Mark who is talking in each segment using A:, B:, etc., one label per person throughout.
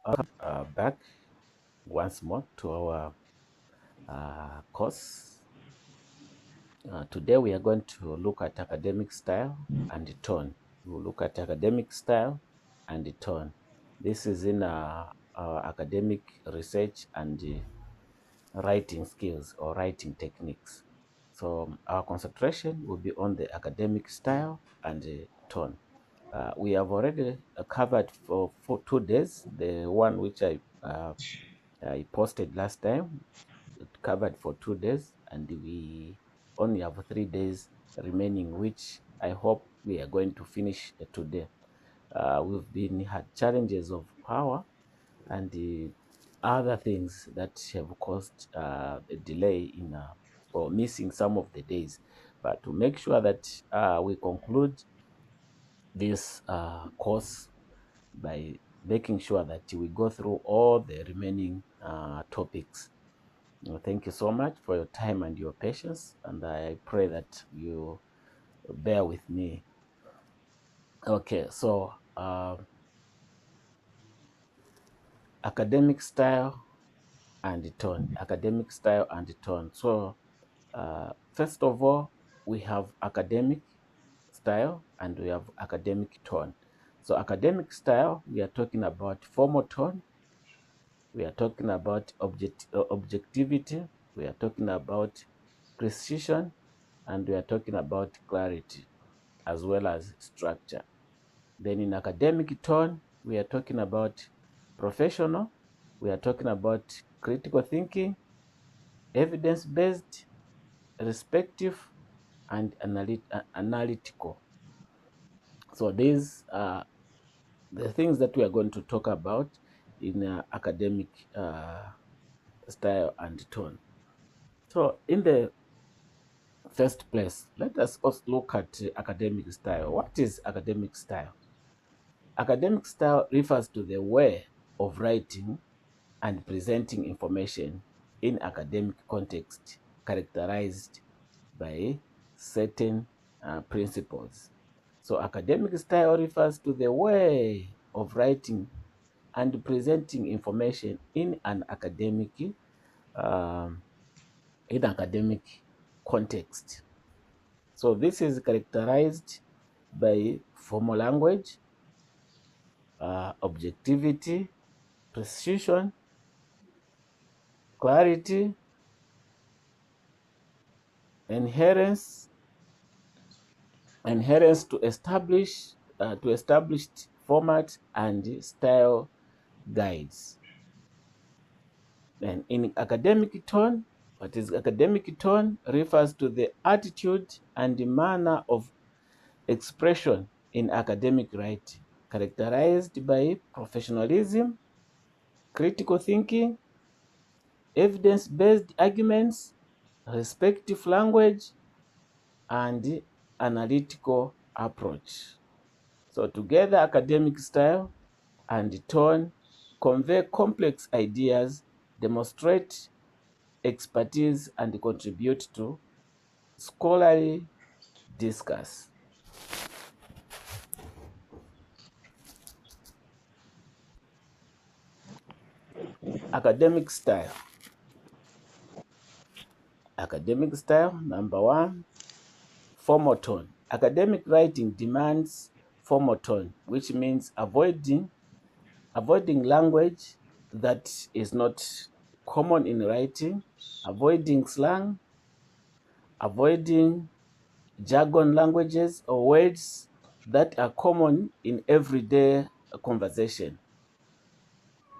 A: Back once more to our course. Today we are going to look at academic style and tone. We'll look at academic style and tone. This is in our academic research and writing skills or writing techniques. So our concentration will be on the academic style and tone. We have already covered for 2 days, the one which I posted last time. It covered for 2 days, and we only have 3 days remaining, which I hope we are going to finish today. We've had challenges of power and other things that have caused a delay in or missing some of the days. But to make sure that we conclude this course by making sure that we go through all the remaining topics. Thank you so much for your time and your patience, and I pray that you bear with me. Okay, so academic style and tone. Academic style and tone. So first of all, we have academic style and we have academic tone. So academic style, we are talking about formal tone, we are talking about objectivity, we are talking about precision, and we are talking about clarity as well as structure. Then in academic tone, we are talking about professional, we are talking about critical thinking, evidence-based, respective, and analytical. So these are the things that we are going to talk about in academic style and tone. So in the first place, let us first look at academic style. What is academic style? Academic style refers to the way of writing and presenting information in academic context characterized by certain principles. So academic style refers to the way of writing and presenting information um, in academic context. So this is characterized by formal language, objectivity, precision, clarity, adherence to established format and style guides. And in academic tone, what is academic tone refers to the attitude and the manner of expression in academic writing, characterized by professionalism, critical thinking, evidence-based arguments, respective language, and analytical approach. So together, academic style and tone convey complex ideas, demonstrate expertise, and contribute to scholarly discourse. Academic style. Academic style, number one, formal tone. Academic writing demands formal tone, which means avoiding language that is not common in writing, avoiding slang, avoiding jargon languages or words that are common in everyday conversation.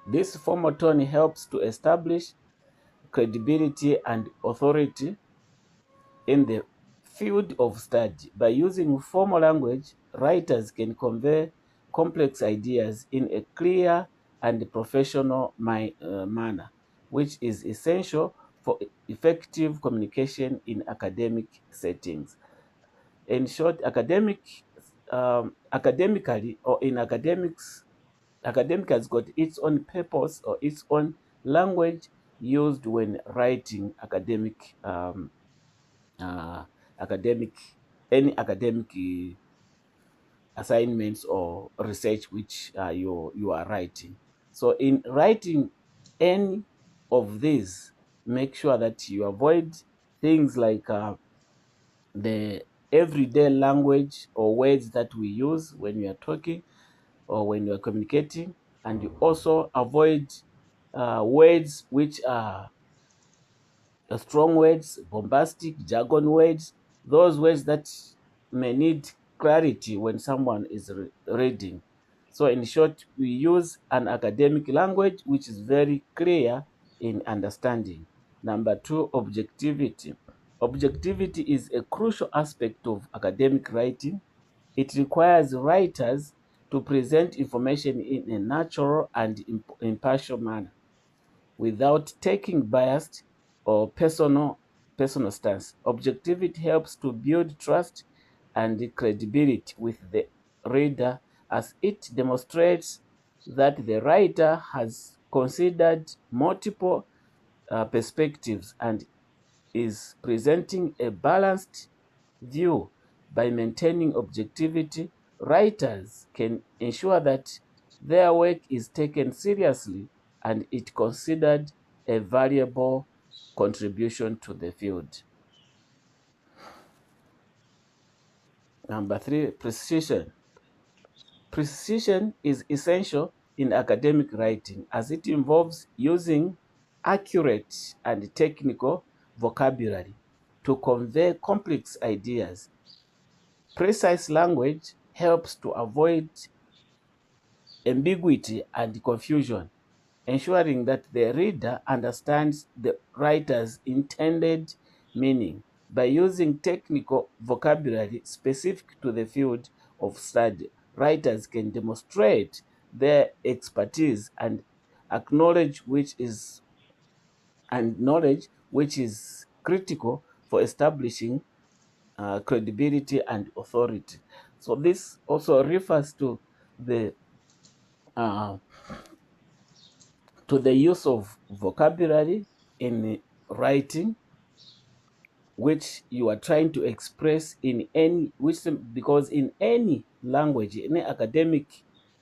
A: This formal tone helps to establish credibility and authority in the field of study. By using formal language, writers can convey complex ideas in a clear and professional manner, which is essential for effective communication in academic settings. In short, academically or in academics, academic has got its own purpose or its own language used when writing uh, academic any academic assignments or research which you are writing. So in writing any of these, make sure that you avoid things like the everyday language or words that we use when we are talking or when you are communicating, and you also avoid words which are strong words, bombastic, jargon words, those words that may need clarity when someone is reading. So in short, we use an academic language which is very clear in understanding. Number two, objectivity. Objectivity is a crucial aspect of academic writing. It requires writers to present information in a natural and impartial manner without taking biased or personal stance. Objectivity helps to build trust and credibility with the reader, as it demonstrates that the writer has considered multiple perspectives and is presenting a balanced view. By maintaining objectivity, writers can ensure that their work is taken seriously and it considered a valuable contribution to the field. Number three, precision. Precision is essential in academic writing as it involves using accurate and technical vocabulary to convey complex ideas. Precise language helps to avoid ambiguity and confusion, ensuring that the reader understands the writer's intended meaning. By using technical vocabulary specific to the field of study, writers can demonstrate their expertise and acknowledge which is knowledge which is critical for establishing credibility and authority. So this also refers the uh, to the use of vocabulary in writing, which you are trying to express in any which because in any language, in any academic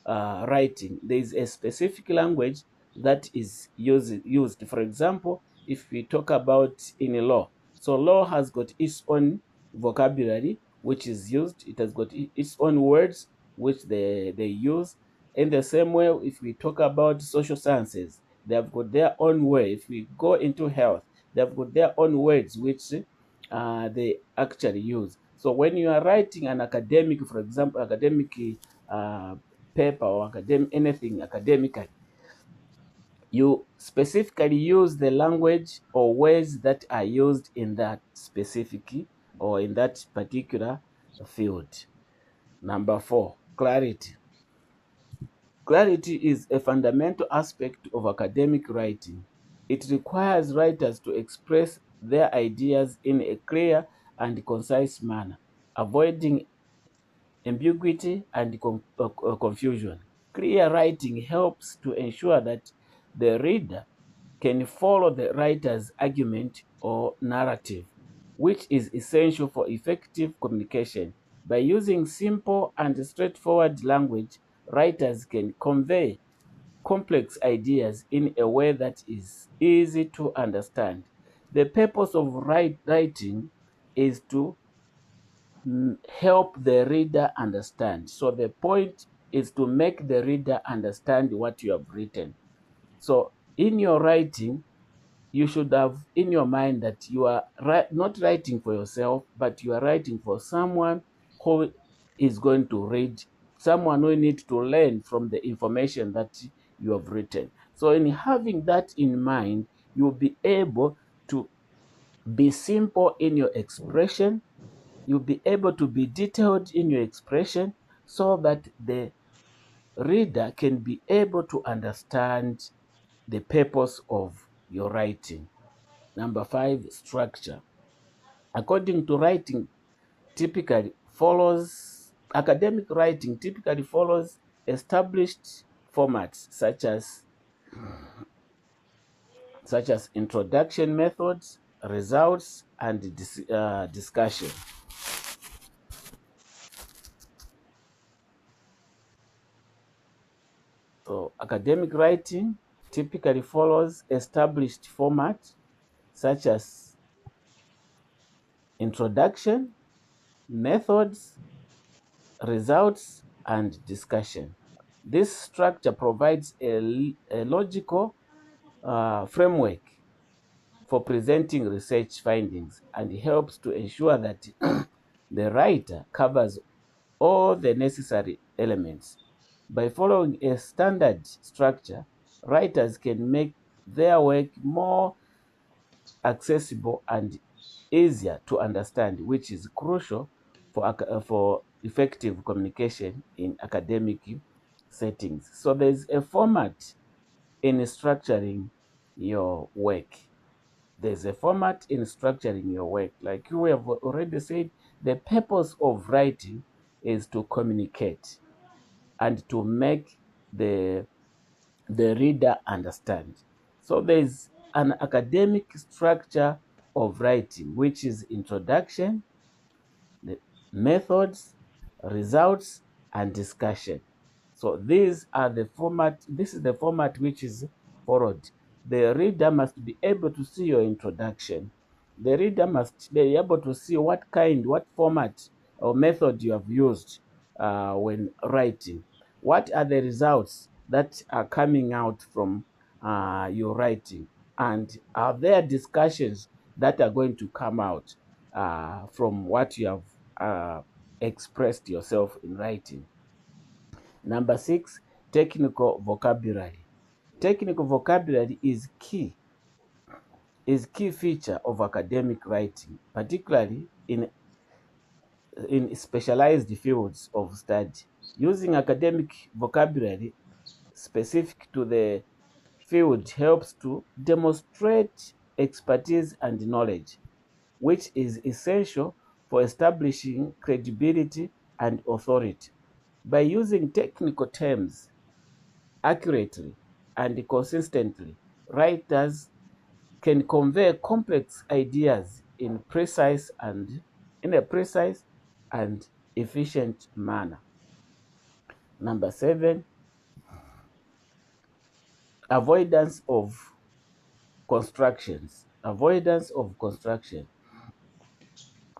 A: writing, there is a specific language that is used. For example, if we talk about in a law, so law has got its own vocabulary which is used. It has got its own words which they use. In the same way, if we talk about social sciences, they have got their own way. If we go into health, they have got their own words which they actually use. So when you are writing an academic, for example, academic uh, paper or anything academically, you specifically use the language or words that are used in that specific or in that particular field. Number four, clarity. Clarity is a fundamental aspect of academic writing. It requires writers to express their ideas in a clear and concise manner, avoiding ambiguity and confusion. Clear writing helps to ensure that the reader can follow the writer's argument or narrative, which is essential for effective communication. By using simple and straightforward language, writers can convey complex ideas in a way that is easy to understand. The purpose of writing is to help the reader understand. So the point is to make the reader understand what you have written. So in your writing, you should have in your mind that you are not writing for yourself, but you are writing for someone who is going to read, someone who needs to learn from the information that you have written. So in having that in mind, you'll be able to be simple in your expression. You'll be able to be detailed in your expression so that the reader can be able to understand the purpose of your writing. Number five, structure. According to writing, typically follows academic writing typically follows established formats such as introduction methods, results, and discussion. So Academic writing typically follows established format such as introduction, methods, results, and discussion. This structure provides a logical framework for presenting research findings and helps to ensure that the writer covers all the necessary elements. By following a standard structure, writers can make their work more accessible and easier to understand, which is crucial for effective communication in academic settings. So there's a format in structuring your work. There's a format in structuring your work. Like you have already said, the purpose of writing is to communicate and to make the reader understand. So there's an academic structure of writing, which is introduction, the methods, results, and discussion. So these are the format, this is the format which is followed. The reader must be able to see your introduction. The reader must be able to see what format or method you have used when writing. What are the results that are coming out from your writing? And are there discussions that are going to come out from what you have expressed yourself in writing? Number 6, technical vocabulary. Technical vocabulary is key feature of academic writing, particularly in specialized fields of study. Using academic vocabulary specific to the field helps to demonstrate expertise and knowledge, which is essential for establishing credibility and authority. By using technical terms accurately and consistently, writers can convey complex ideas in a precise and efficient manner. Number 7, avoidance of constructions. Avoidance of construction.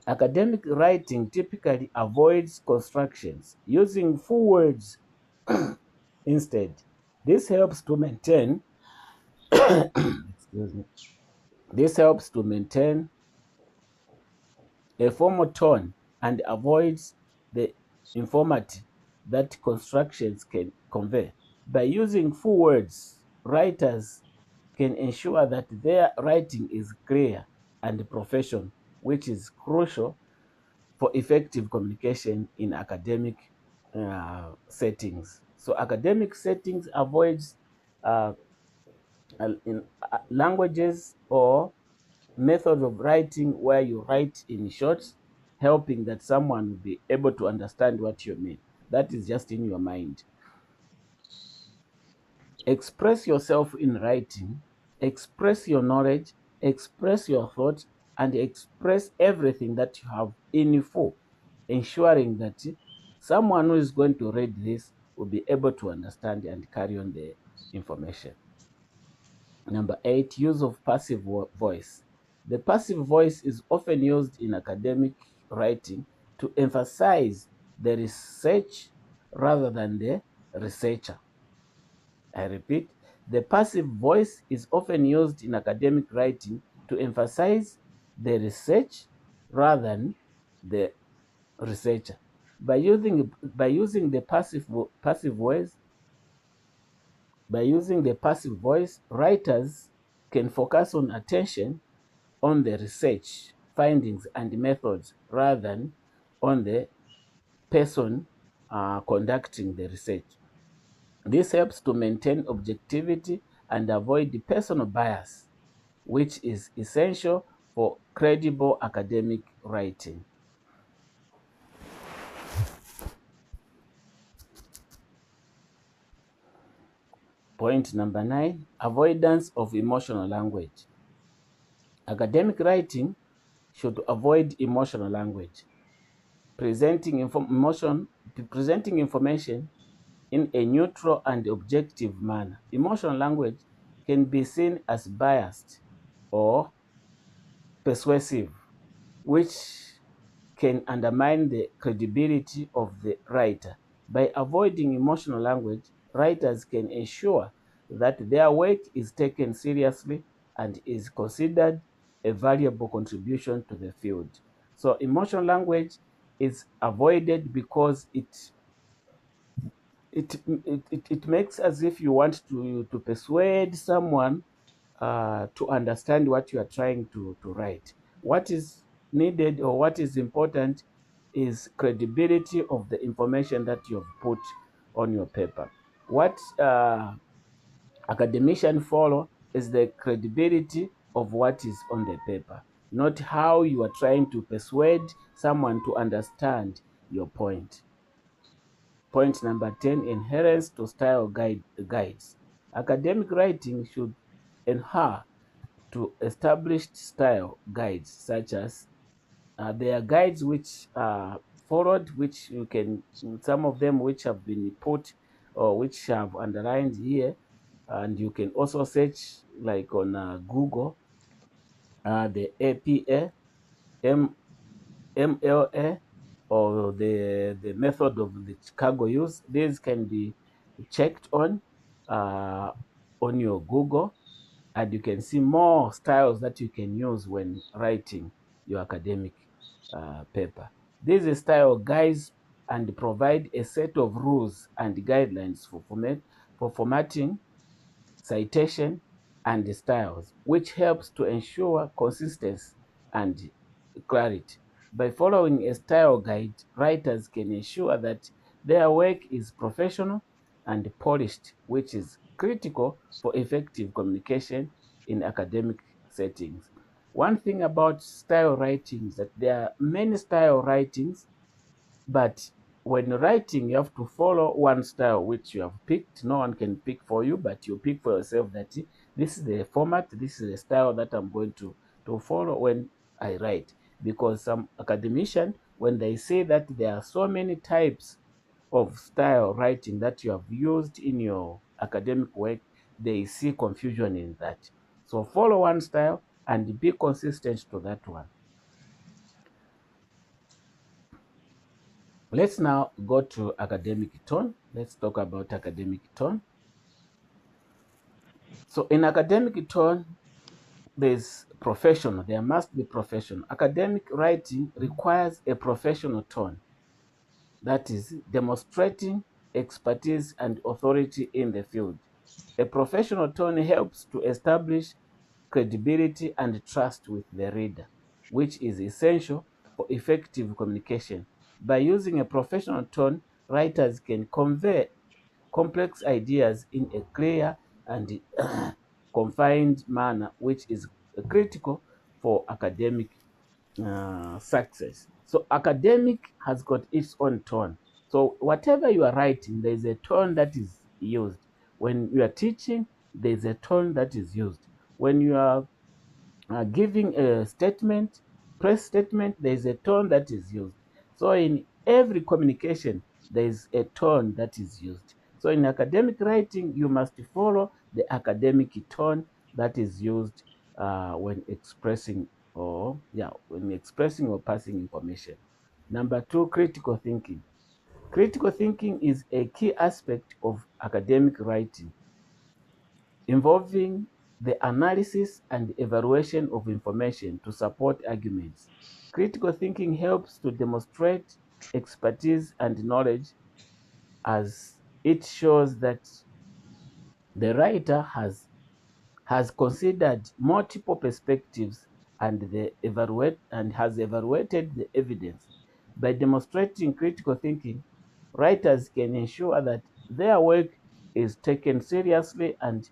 A: Academic writing typically avoids constructions, using full words instead. This helps to maintain excuse me. This helps to maintain a formal tone and avoids the informality that constructions can convey. By using full words, writers can ensure that their writing is clear and professional, which is crucial for effective communication in academic settings. So academic settings avoids uh, in languages or methods of writing where you write in short, helping that someone will be able to understand what you mean. That is just in your mind. Express yourself in writing, express your knowledge, express your thoughts, and express everything that you have in full, ensuring that someone who is going to read this will be able to understand and carry on the information. Number 8, use of passive voice. The passive voice is often used in academic writing to emphasize the research rather than the researcher. I repeat, the passive voice is often used in academic writing to emphasize the research rather than the researcher. By using the passive voice, writers can focus on attention on the research findings and methods rather than on the person conducting the research. This helps to maintain objectivity and avoid the personal bias, which is essential for credible academic writing. Point number 9, avoidance of emotional language. Academic writing should avoid emotional language. Presenting information in a neutral and objective manner. Emotional language can be seen as biased or persuasive, which can undermine the credibility of the writer. By avoiding emotional language, writers can ensure that their work is taken seriously and is considered a valuable contribution to the field. So, emotional language is avoided because it makes as if you want to persuade someone to understand what you are trying to write. What is needed or what is important is credibility of the information that you have put on your paper. What academicians follow is the credibility of what is on the paper, not how you are trying to persuade someone to understand your point. Point number 10, adherence to style guides. Academic writing should adhere to established style guides, such as there are guides which are followed, which you can, some of them which have been put or which have underlined here, and you can also search like on Google, the APA, MLA, or the method of the Chicago use. These can be checked uh, on your Google, and you can see more styles that you can use when writing your academic paper. These style guides and provide a set of rules and guidelines for formatting, citation, and styles, which helps to ensure consistency and clarity. By following a style guide, writers can ensure that their work is professional and polished, which is critical for effective communication in academic settings. One thing about style writing is that there are many style writings, but when writing, you have to follow one style which you have picked. No one can pick for you, but you pick for yourself that this is the format, this is the style that I'm going to follow when I write. Because some academician, when they say that there are so many types of style writing that you have used in your academic work, they see confusion in that. So follow one style and be consistent to that one. Let's now go to academic tone. Let's talk about academic tone. So in academic tone, there's professional. There must be professional. Academic writing requires a professional tone, that is demonstrating expertise and authority in the field. A professional tone helps to establish credibility and trust with the reader, which is essential for effective communication. By using a professional tone, writers can convey complex ideas in a clear and confined manner, which is critical for academic success. So, academic has got its own tone. So, whatever you are writing, there is a tone that is used. When you are teaching, there is a tone that is used. When you are giving a statement, press statement, there is a tone that is used. So in every communication, there is a tone that is used. So in academic writing, you must follow the academic tone that is used when expressing when expressing or passing information. Number two, critical thinking. Critical thinking is a key aspect of academic writing, involving the analysis and evaluation of information to support arguments. Critical thinking helps to demonstrate expertise and knowledge, as it shows that the writer has considered multiple perspectives and has evaluated the evidence. By demonstrating critical thinking, writers can ensure that their work is taken seriously and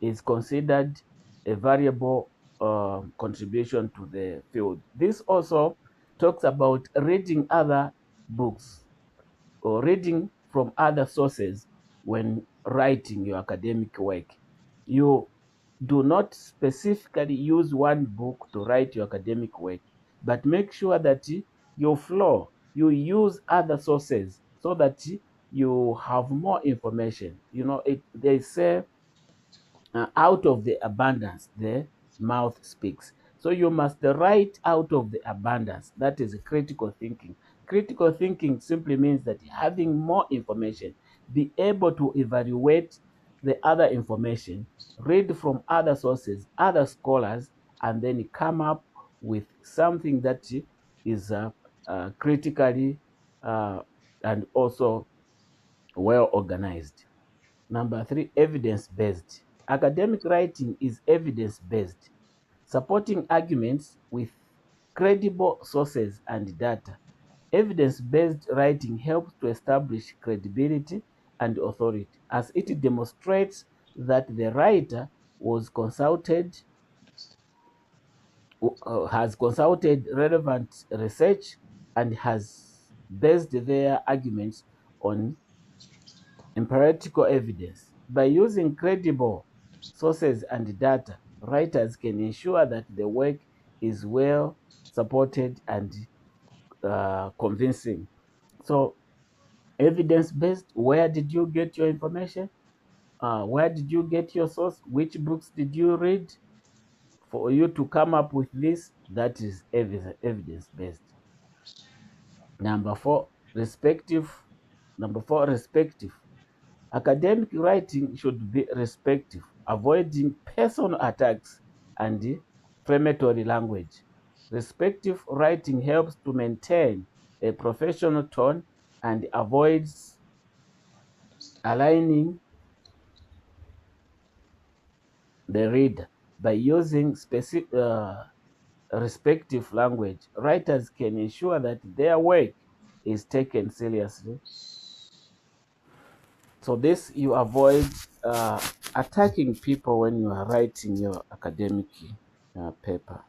A: is considered a valuable contribution to the field. This also talks about reading other books or reading from other sources when writing your academic work. You do not specifically use one book to write your academic work, but make sure that you use other sources so that you have more information. You know, they say, out of the abundance, the mouth speaks. So you must write out of the abundance. That is critical thinking. Critical thinking simply means that having more information, be able to evaluate the other information, read from other sources, other scholars, and then come up with something that is critically and also well organized. Number three, evidence-based. Academic writing is evidence-based, supporting arguments with credible sources and data. Evidence-based writing helps to establish credibility and authority, as it demonstrates that the writer was consulted, has consulted relevant research and has based their arguments on empirical evidence. By using credible sources and data, writers can ensure that the work is well supported and convincing. So, evidence based, where did you get your information? Where did you get your source? Which books did you read for you to come up with this? That is evidence based. Number four, respective. Number four, respective. Academic writing should be respectful, avoiding personal attacks and inflammatory language. Respectful writing helps to maintain a professional tone and avoids aligning the reader. By using specific respectful language, writers can ensure that their work is taken seriously. So this, you avoid attacking people when you are writing your academic paper.